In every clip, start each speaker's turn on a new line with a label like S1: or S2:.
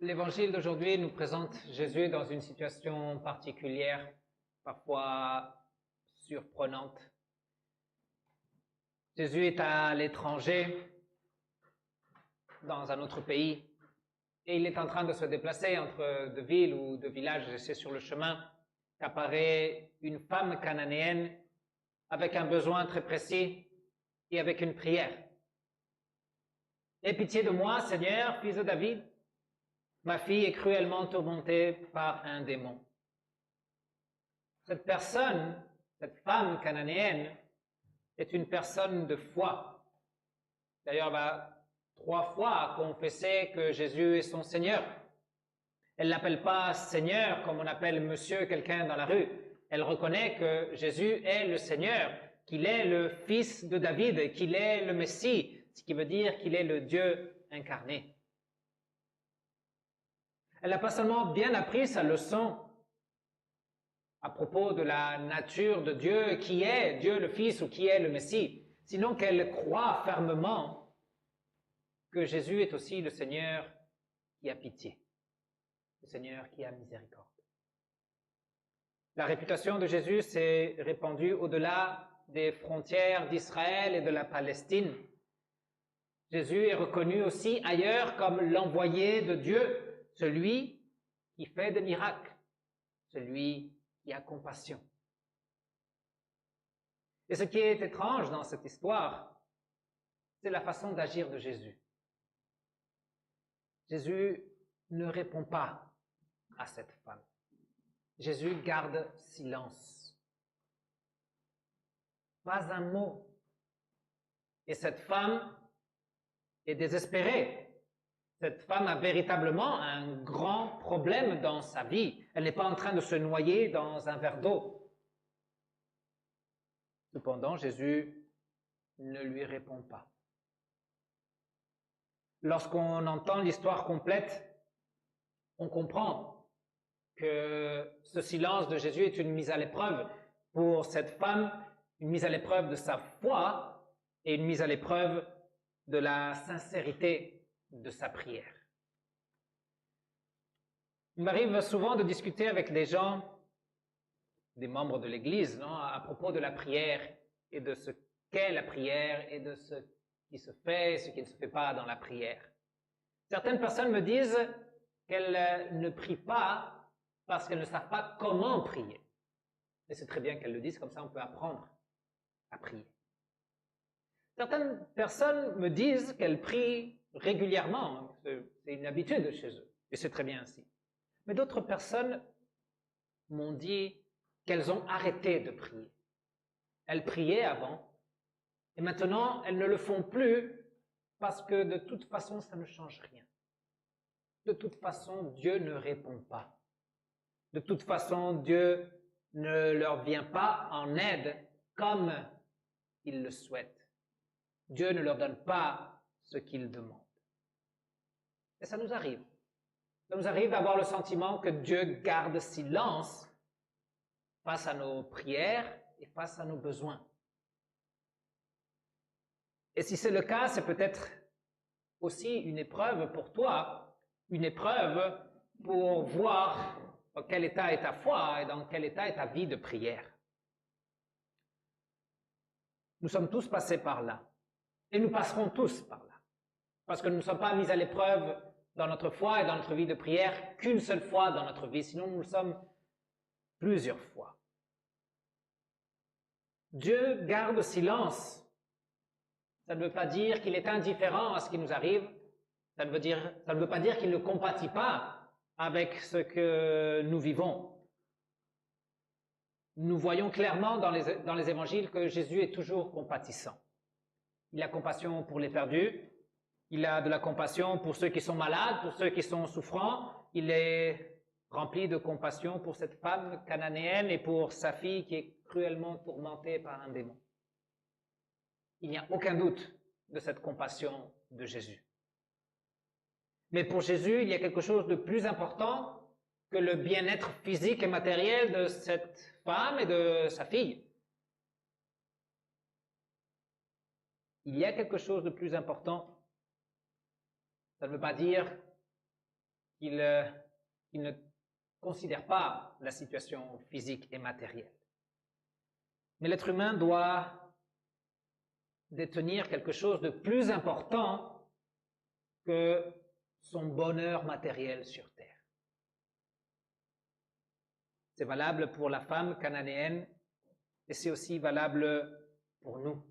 S1: L'évangile d'aujourd'hui nous présente Jésus dans une situation particulière, parfois surprenante. Jésus est à l'étranger, dans un autre pays, et il est en train de se déplacer entre deux villes ou deux villages, et c'est sur le chemin qu'apparaît une femme cananéenne avec un besoin très précis et avec une prière. « Aie pitié de moi, Seigneur, fils de David. Ma fille est cruellement tourmentée par un démon. » Cette personne, cette femme cananéenne, est une personne de foi. D'ailleurs, elle va 3 fois confesser que Jésus est son Seigneur. Elle ne l'appelle pas Seigneur comme on appelle monsieur quelqu'un dans la rue. Elle reconnaît que Jésus est le Seigneur, qu'il est le fils de David, qu'il est le Messie, ce qui veut dire qu'il est le Dieu incarné. Elle n'a pas seulement bien appris sa leçon à propos de la nature de Dieu, qui est Dieu le Fils ou qui est le Messie, sinon qu'elle croit fermement que Jésus est aussi le Seigneur qui a pitié, le Seigneur qui a miséricorde. La réputation de Jésus s'est répandue au-delà des frontières d'Israël et de la Palestine. Jésus est reconnu aussi ailleurs comme l'envoyé de Dieu, celui qui fait des miracles, celui qui a compassion. Et ce qui est étrange dans cette histoire, c'est la façon d'agir de Jésus. Jésus ne répond pas à cette femme. Jésus garde silence. Pas un mot. Et cette femme est désespérée. Cette femme a véritablement un grand problème dans sa vie. Elle n'est pas en train de se noyer dans un verre d'eau. Cependant, Jésus ne lui répond pas. Lorsqu'on entend l'histoire complète, on comprend que ce silence de Jésus est une mise à l'épreuve pour cette femme, une mise à l'épreuve de sa foi et une mise à l'épreuve de la sincérité de sa prière. Il m'arrive souvent de discuter avec des gens, des membres de l'Église, à propos de la prière et de ce qu'est la prière et de ce qui se fait et ce qui ne se fait pas dans la prière. Certaines personnes me disent qu'elles ne prient pas parce qu'elles ne savent pas comment prier. Et c'est très bien qu'elles le disent, comme ça on peut apprendre à prier. Certaines personnes me disent qu'elles prient régulièrement, c'est une habitude chez eux, et c'est très bien ainsi. Mais d'autres personnes m'ont dit qu'elles ont arrêté de prier. Elles priaient avant, et maintenant elles ne le font plus parce que de toute façon ça ne change rien. De toute façon, Dieu ne répond pas. De toute façon, Dieu ne leur vient pas en aide comme ils le souhaitent. Dieu ne leur donne pas ce qu'ils demandent. Et ça nous arrive. Ça nous arrive d'avoir le sentiment que Dieu garde silence face à nos prières et face à nos besoins. Et si c'est le cas, c'est peut-être aussi une épreuve pour toi, une épreuve pour voir dans quel état est ta foi et dans quel état est ta vie de prière. Nous sommes tous passés par là. Et nous passerons tous par là. Parce que nous ne sommes pas mis à l'épreuve dans notre foi et dans notre vie de prière qu'une seule fois dans notre vie, sinon nous le sommes plusieurs fois. Dieu garde silence. Ça ne veut pas dire qu'il est indifférent à ce qui nous arrive. Ça ne veut pas dire qu'il ne compatit pas avec ce que nous vivons. Nous voyons clairement dans les évangiles que Jésus est toujours compatissant. Il a compassion pour les perdus, il a de la compassion pour ceux qui sont malades, pour ceux qui sont souffrants, il est rempli de compassion pour cette femme cananéenne et pour sa fille qui est cruellement tourmentée par un démon. Il n'y a aucun doute de cette compassion de Jésus. Mais pour Jésus, il y a quelque chose de plus important que le bien-être physique et matériel de cette femme et de sa fille. Il y a quelque chose de plus important. Ça ne veut pas dire qu'il ne considère pas la situation physique et matérielle. Mais l'être humain doit détenir quelque chose de plus important que son bonheur matériel sur terre. C'est valable pour la femme cananéenne et c'est aussi valable pour nous.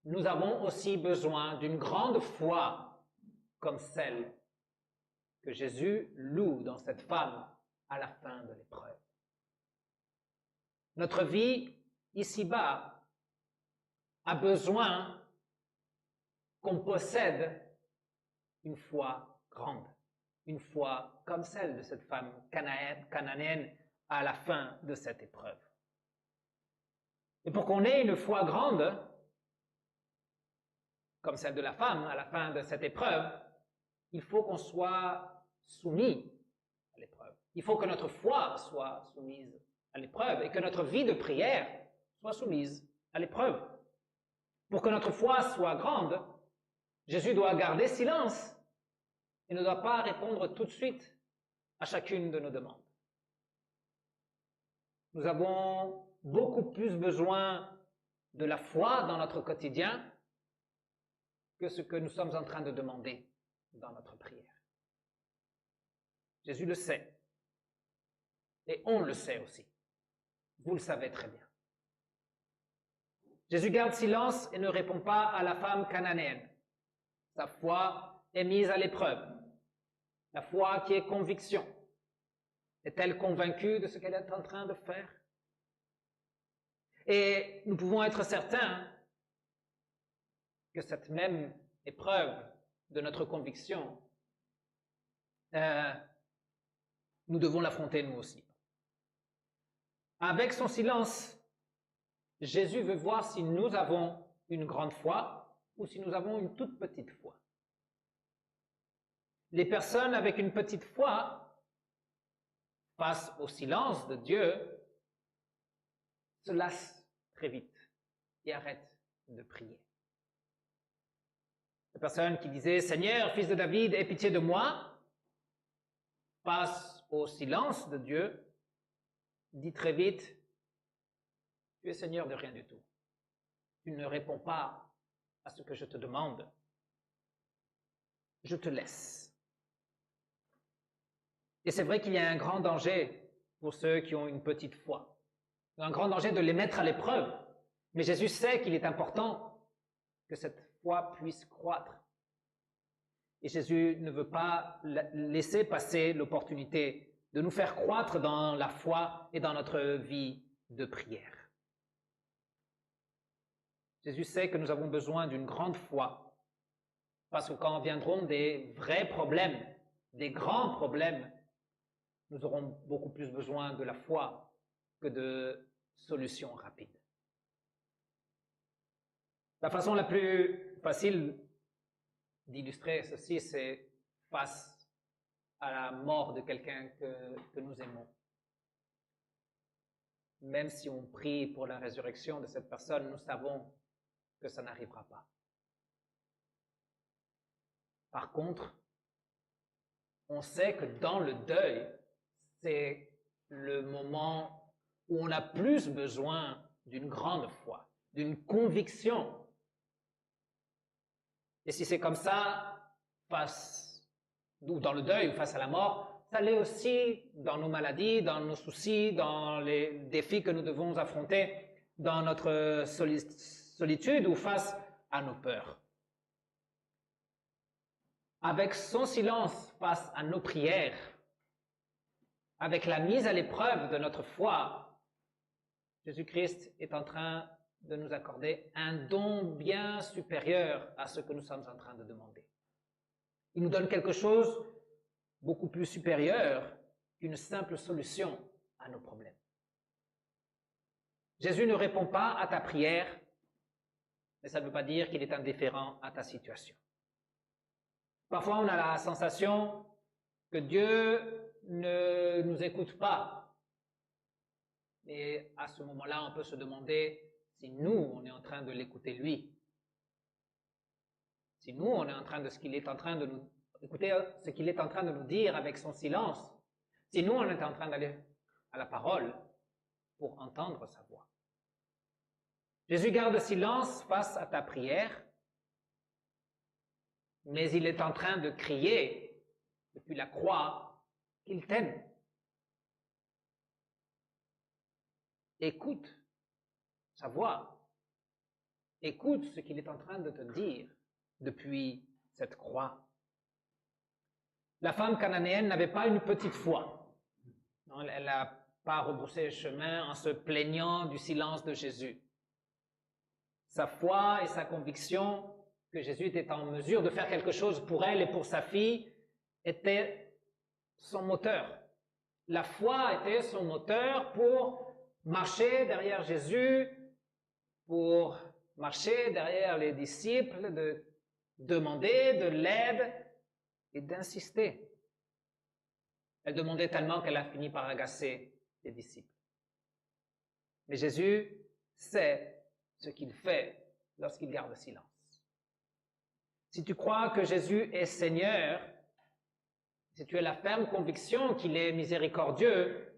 S1: Nous avons aussi besoin d'une grande foi comme celle que Jésus loue dans cette femme à la fin de l'épreuve. Notre vie ici-bas a besoin qu'on possède une foi grande, une foi comme celle de cette femme cananéenne à la fin de cette épreuve. Et pour qu'on ait une foi grande, comme celle de la femme à la fin de cette épreuve, il faut qu'on soit soumis à l'épreuve. Il faut que notre foi soit soumise à l'épreuve et que notre vie de prière soit soumise à l'épreuve. Pour que notre foi soit grande, Jésus doit garder silence et ne doit pas répondre tout de suite à chacune de nos demandes. Nous avons beaucoup plus besoin de la foi dans notre quotidien que ce que nous sommes en train de demander dans notre prière. Jésus le sait. Et on le sait aussi. Vous le savez très bien. Jésus garde silence et ne répond pas à la femme cananéenne. Sa foi est mise à l'épreuve. La foi qui est conviction. Est-elle convaincue de ce qu'elle est en train de faire? Et nous pouvons être certains que cette même épreuve de notre conviction, nous devons l'affronter nous aussi. Avec son silence, Jésus veut voir si nous avons une grande foi ou si nous avons une toute petite foi. Les personnes avec une petite foi, face au silence de Dieu, se lassent très vite et arrêtent de prier. La personne qui disait « Seigneur, fils de David, aie pitié de moi », face au silence de Dieu, dit très vite « Tu es Seigneur de rien du tout. Tu ne réponds pas à ce que je te demande. Je te laisse. » Et c'est vrai qu'il y a un grand danger pour ceux qui ont une petite foi. Un grand danger de les mettre à l'épreuve. Mais Jésus sait qu'il est important que cette foi puisse croître. Et Jésus ne veut pas laisser passer l'opportunité de nous faire croître dans la foi et dans notre vie de prière. Jésus sait que nous avons besoin d'une grande foi, parce que quand viendront des vrais problèmes, des grands problèmes, nous aurons beaucoup plus besoin de la foi que de solutions rapides. La façon la plus facile d'illustrer ceci, c'est face à la mort de quelqu'un que nous aimons. Même si on prie pour la résurrection de cette personne, nous savons que ça n'arrivera pas. Par contre, on sait que dans le deuil, c'est le moment où on a plus besoin d'une grande foi, d'une conviction. Et si c'est comme ça, ou dans le deuil ou face à la mort, ça l'est aussi dans nos maladies, dans nos soucis, dans les défis que nous devons affronter, dans notre solitude ou face à nos peurs. Avec son silence face à nos prières, avec la mise à l'épreuve de notre foi, Jésus-Christ est en train de nous accorder un don bien supérieur à ce que nous sommes en train de demander. Il nous donne quelque chose beaucoup plus supérieur qu'une simple solution à nos problèmes. Jésus ne répond pas à ta prière, mais ça ne veut pas dire qu'il est indifférent à ta situation. Parfois, on a la sensation que Dieu ne nous écoute pas. Et à ce moment-là, on peut se demander si nous, on est en train de l'écouter lui. Si nous, on est en train de ce qu'il est en train de nous écoutez ce qu'il est en train de nous dire avec son silence, si nous, on est en train d'aller à la parole pour entendre sa voix. Jésus garde silence face à ta prière, mais il est en train de crier depuis la croix qu'il t'aime. Écoute sa voix. Écoute ce qu'il est en train de te dire depuis cette croix. La femme cananéenne n'avait pas une petite foi. Non, elle n'a pas rebroussé le chemin en se plaignant du silence de Jésus. Sa foi et sa conviction que Jésus était en mesure de faire quelque chose pour elle et pour sa fille étaient son moteur. La foi était son moteur pour marcher derrière Jésus, pour marcher derrière les disciples, de demander de l'aide et d'insister. Elle demandait tellement qu'elle a fini par agacer les disciples. Mais Jésus sait ce qu'il fait lorsqu'il garde silence. Si tu crois que Jésus est Seigneur, si tu as la ferme conviction qu'il est miséricordieux,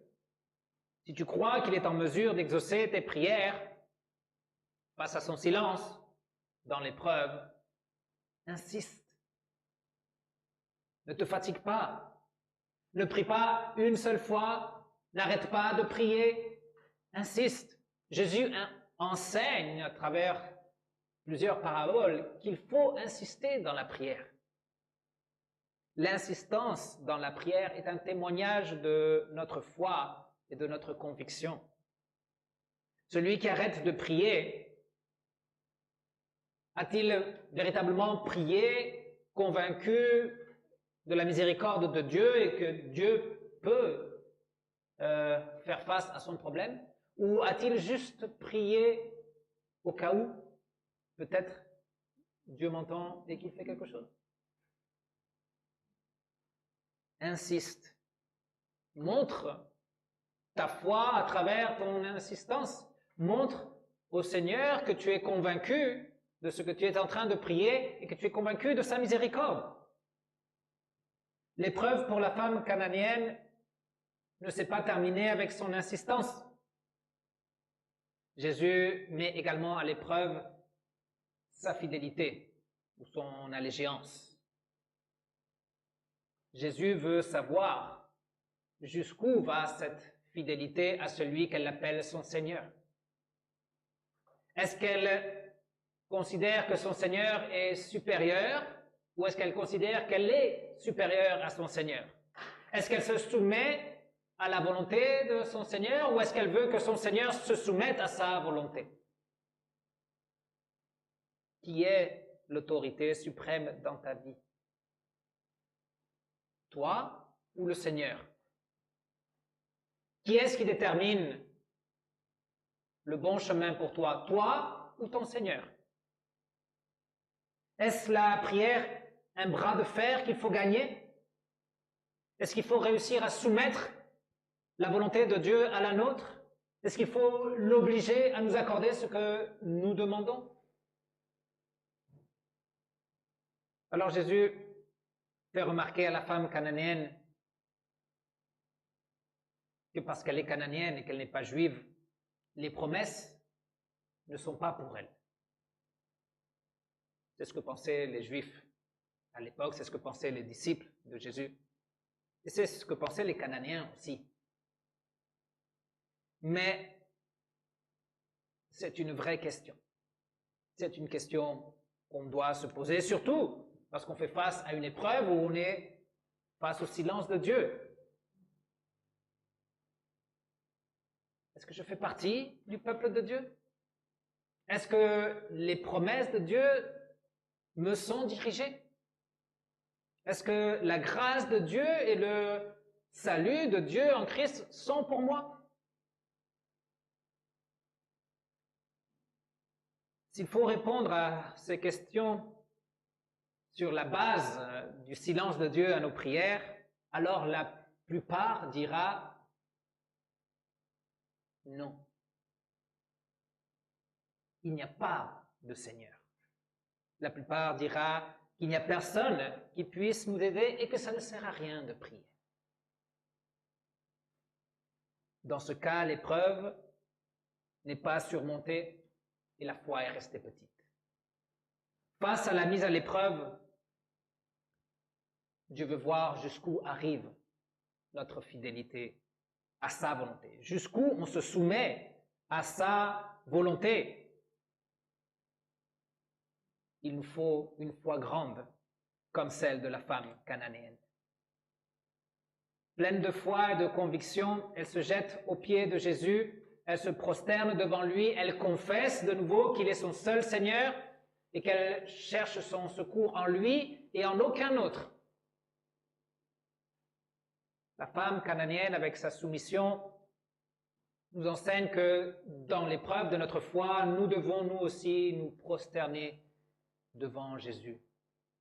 S1: si tu crois qu'il est en mesure d'exaucer tes prières face à son silence dans l'épreuve, insiste. Ne te fatigue pas. Ne prie pas une seule fois. N'arrête pas de prier. Insiste. Jésus enseigne à travers plusieurs paraboles qu'il faut insister dans la prière. L'insistance dans la prière est un témoignage de notre foi et de notre conviction. Celui qui arrête de prier, a-t-il véritablement prié, convaincu de la miséricorde de Dieu et que Dieu peut faire face à son problème? Ou a-t-il juste prié au cas où peut-être Dieu m'entend et qu'il fait quelque chose? Insiste. Montre ta foi à travers ton insistance. Montre au Seigneur que tu es convaincu de ce que tu es en train de prier et que tu es convaincu de sa miséricorde. L'épreuve pour la femme cananéenne ne s'est pas terminée avec son insistance. Jésus met également à l'épreuve sa fidélité ou son allégeance. Jésus veut savoir jusqu'où va cette fidélité à celui qu'elle appelle son Seigneur. Est-ce qu'elle considère que son Seigneur est supérieur ou est-ce qu'elle considère qu'elle est supérieure à son Seigneur? Est-ce qu'elle se soumet à la volonté de son Seigneur ou est-ce qu'elle veut que son Seigneur se soumette à sa volonté? Qui est l'autorité suprême dans ta vie? Toi ou le Seigneur? Qui est-ce qui détermine le bon chemin pour toi? Toi ou ton Seigneur? Est-ce la prière un bras de fer qu'il faut gagner? Est-ce qu'il faut réussir à soumettre la volonté de Dieu à la nôtre? Est-ce qu'il faut l'obliger à nous accorder ce que nous demandons? Alors Jésus fait remarquer à la femme cananéenne que parce qu'elle est cananéenne et qu'elle n'est pas juive, les promesses ne sont pas pour elle. C'est ce que pensaient les Juifs à l'époque, c'est ce que pensaient les disciples de Jésus. Et c'est ce que pensaient les Cananéens aussi. Mais c'est une vraie question. C'est une question qu'on doit se poser, surtout lorsqu'on fait face à une épreuve où on est face au silence de Dieu. Est-ce que je fais partie du peuple de Dieu? Est-ce que les promesses de Dieu me sont dirigées? Est-ce que la grâce de Dieu et le salut de Dieu en Christ sont pour moi? S'il faut répondre à ces questions sur la base du silence de Dieu à nos prières, alors la plupart dira non. Il n'y a pas de Seigneur. La plupart dira qu'il n'y a personne qui puisse nous aider et que ça ne sert à rien de prier. Dans ce cas, l'épreuve n'est pas surmontée et la foi est restée petite. Face à la mise à l'épreuve, Dieu veut voir jusqu'où arrive notre fidélité à sa volonté, jusqu'où on se soumet à sa volonté. Il nous faut une foi grande comme celle de la femme cananéenne. Pleine de foi et de conviction, elle se jette aux pieds de Jésus, elle se prosterne devant lui, elle confesse de nouveau qu'il est son seul Seigneur et qu'elle cherche son secours en lui et en aucun autre. La femme cananéenne, avec sa soumission, nous enseigne que dans l'épreuve de notre foi, nous devons nous aussi nous prosterner devant Jésus.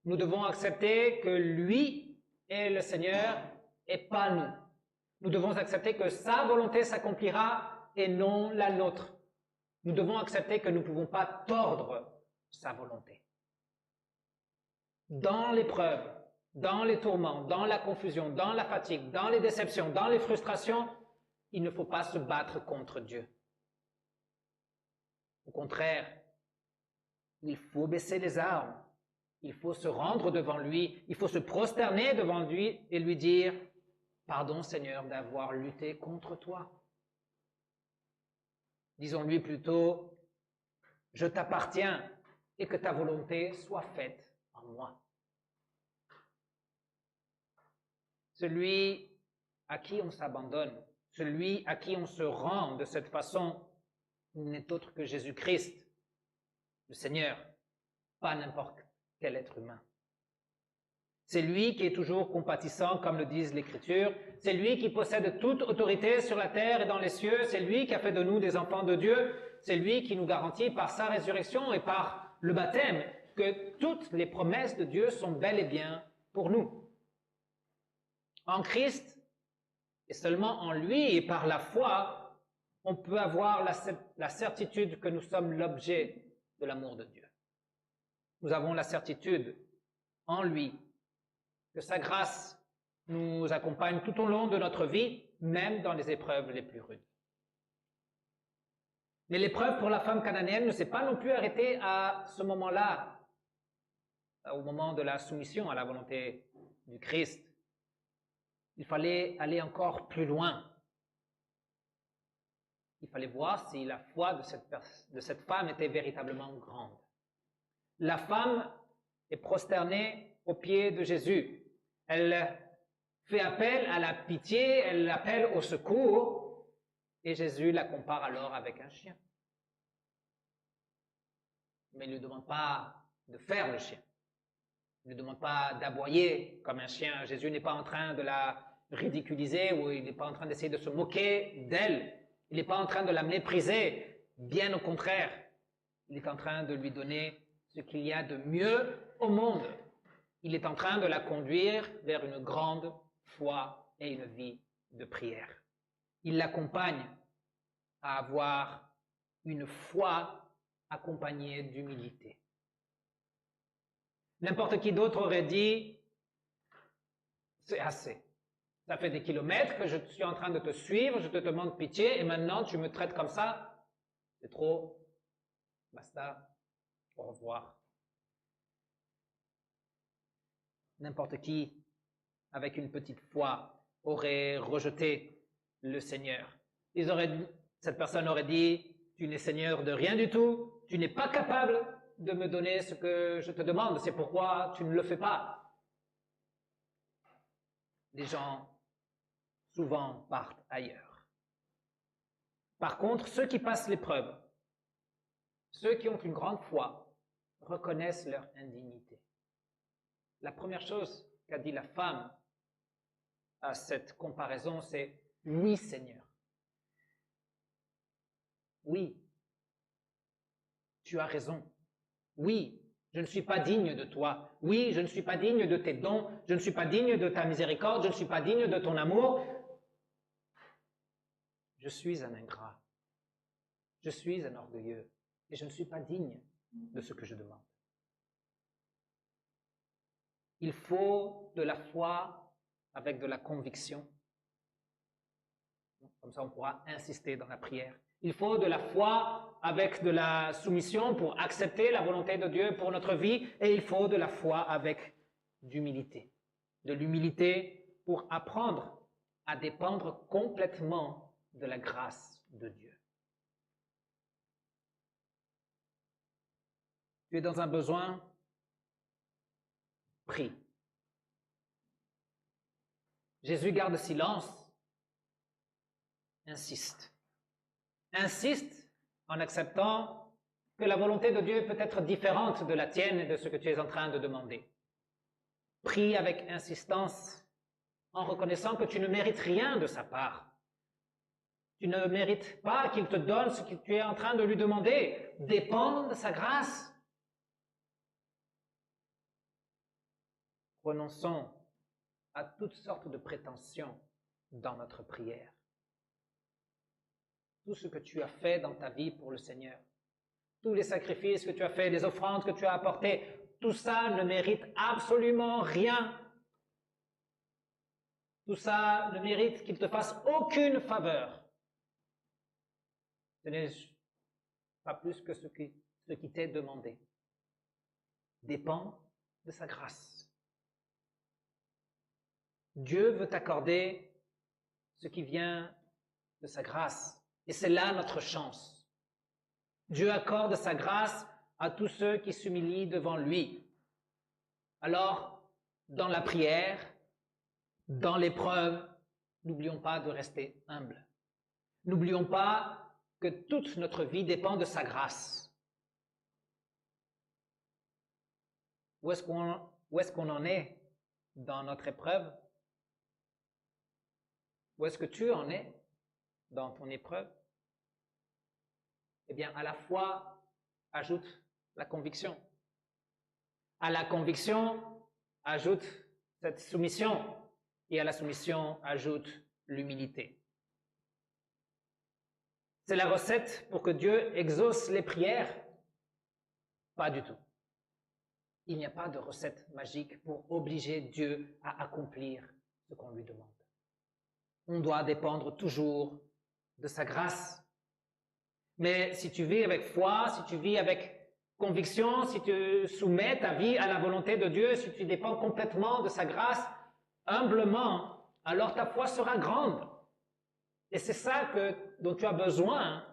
S1: Nous devons accepter que lui est le Seigneur et pas nous. Nous devons accepter que sa volonté s'accomplira et non la nôtre. Nous devons accepter que nous ne pouvons pas tordre sa volonté. Dans l'épreuve, dans les tourments, dans la confusion, dans la fatigue, dans les déceptions, dans les frustrations, il ne faut pas se battre contre Dieu. Au contraire, il faut baisser les armes, il faut se rendre devant lui, il faut se prosterner devant lui et lui dire « Pardon Seigneur d'avoir lutté contre toi ». Disons-lui plutôt « Je t'appartiens et que ta volonté soit faite en moi ». Celui à qui on s'abandonne, celui à qui on se rend de cette façon, n'est autre que Jésus-Christ, le Seigneur, pas n'importe quel être humain. C'est lui qui est toujours compatissant, comme le disent l'Écriture. C'est lui qui possède toute autorité sur la terre et dans les cieux. C'est lui qui a fait de nous des enfants de Dieu. C'est lui qui nous garantit par sa résurrection et par le baptême que toutes les promesses de Dieu sont bel et bien pour nous. En Christ, et seulement en lui et par la foi, on peut avoir la certitude que nous sommes l'objet de l'amour de Dieu. Nous avons la certitude en lui que sa grâce nous accompagne tout au long de notre vie, même dans les épreuves les plus rudes. Mais l'épreuve pour la femme cananéenne ne s'est pas non plus arrêtée à ce moment-là, au moment de la soumission à la volonté du Christ. Il fallait aller encore plus loin. Il fallait voir si la foi de cette femme était véritablement grande. La femme est prosternée aux pieds de Jésus. Elle fait appel à la pitié, elle appelle au secours, et Jésus la compare alors avec un chien. Mais il ne lui demande pas de faire le chien. Il ne lui demande pas d'aboyer comme un chien. Jésus n'est pas en train de la ridiculiser ou il n'est pas en train d'essayer de se moquer d'elle. Il n'est pas en train de la mépriser. Bien au contraire, il est en train de lui donner ce qu'il y a de mieux au monde. Il est en train de la conduire vers une grande foi et une vie de prière. Il l'accompagne à avoir une foi accompagnée d'humilité. N'importe qui d'autre aurait dit, c'est assez. Ça fait des kilomètres que je suis en train de te suivre, je te demande pitié et maintenant tu me traites comme ça. C'est trop. Basta. Au revoir. N'importe qui, avec une petite foi, aurait rejeté le Seigneur. Cette personne aurait dit, tu n'es Seigneur de rien du tout, tu n'es pas capable de me donner ce que je te demande, c'est pourquoi tu ne le fais pas. Les gens, souvent, partent ailleurs. Par contre, ceux qui passent l'épreuve, ceux qui ont une grande foi, reconnaissent leur indignité. La première chose qu'a dit la femme à cette comparaison, c'est « Oui, Seigneur. Oui, tu as raison. Oui, je ne suis pas digne de toi. Oui, je ne suis pas digne de tes dons. Je ne suis pas digne de ta miséricorde. Je ne suis pas digne de ton amour. Je suis un ingrat. Je suis un orgueilleux. Et je ne suis pas digne de ce que je demande. Il faut de la foi avec de la conviction. Comme ça, on pourra insister dans la prière. Il faut de la foi avec de la soumission pour accepter la volonté de Dieu pour notre vie, et il faut de la foi avec d'humilité. De l'humilité pour apprendre à dépendre complètement de la grâce de Dieu. Tu es dans un besoin, prie. Jésus garde silence, insiste. Insiste en acceptant que la volonté de Dieu peut être différente de la tienne et de ce que tu es en train de demander. Prie avec insistance en reconnaissant que tu ne mérites rien de sa part. Tu ne mérites pas qu'il te donne ce que tu es en train de lui demander. Dépends de sa grâce. Renonçons à toutes sortes de prétentions dans notre prière. Tout ce que tu as fait dans ta vie pour le Seigneur, tous les sacrifices que tu as faits, les offrandes que tu as apportées, tout ça ne mérite absolument rien. Tout ça ne mérite qu'il te fasse aucune faveur. Ce n'est pas plus que ce qui t'est demandé. Dépend de sa grâce. Dieu veut t'accorder ce qui vient de sa grâce. Et c'est là notre chance. Dieu accorde sa grâce à tous ceux qui s'humilient devant lui. Alors, dans la prière, dans l'épreuve, n'oublions pas de rester humbles. N'oublions pas que toute notre vie dépend de sa grâce. Où est-ce qu'on en est dans notre épreuve? Où est-ce que tu en es dans ton épreuve? Eh bien, à la foi, ajoute la conviction. À la conviction, ajoute cette soumission. Et à la soumission, ajoute l'humilité. C'est la recette pour que Dieu exauce les prières? Pas du tout. Il n'y a pas de recette magique pour obliger Dieu à accomplir ce qu'on lui demande. On doit dépendre toujours de sa grâce. Mais si tu vis avec foi, si tu vis avec conviction, si tu soumets ta vie à la volonté de Dieu, si tu dépends complètement de sa grâce, humblement, alors ta foi sera grande. Et c'est ça dont tu as besoin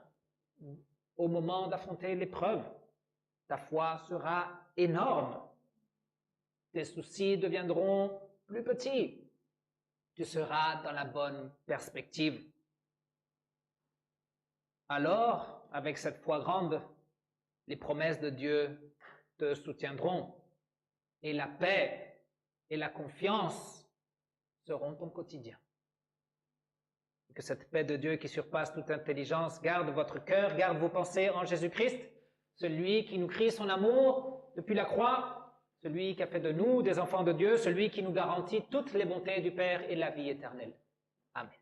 S1: au moment d'affronter l'épreuve. Ta foi sera énorme. Tes soucis deviendront plus petits. Tu seras dans la bonne perspective. Alors, avec cette foi grande, les promesses de Dieu te soutiendront et la paix et la confiance seront ton quotidien. Et que cette paix de Dieu qui surpasse toute intelligence garde votre cœur, garde vos pensées en Jésus-Christ, celui qui nous crie son amour depuis la croix, celui qui a fait de nous des enfants de Dieu, celui qui nous garantit toutes les bontés du Père et la vie éternelle. Amen.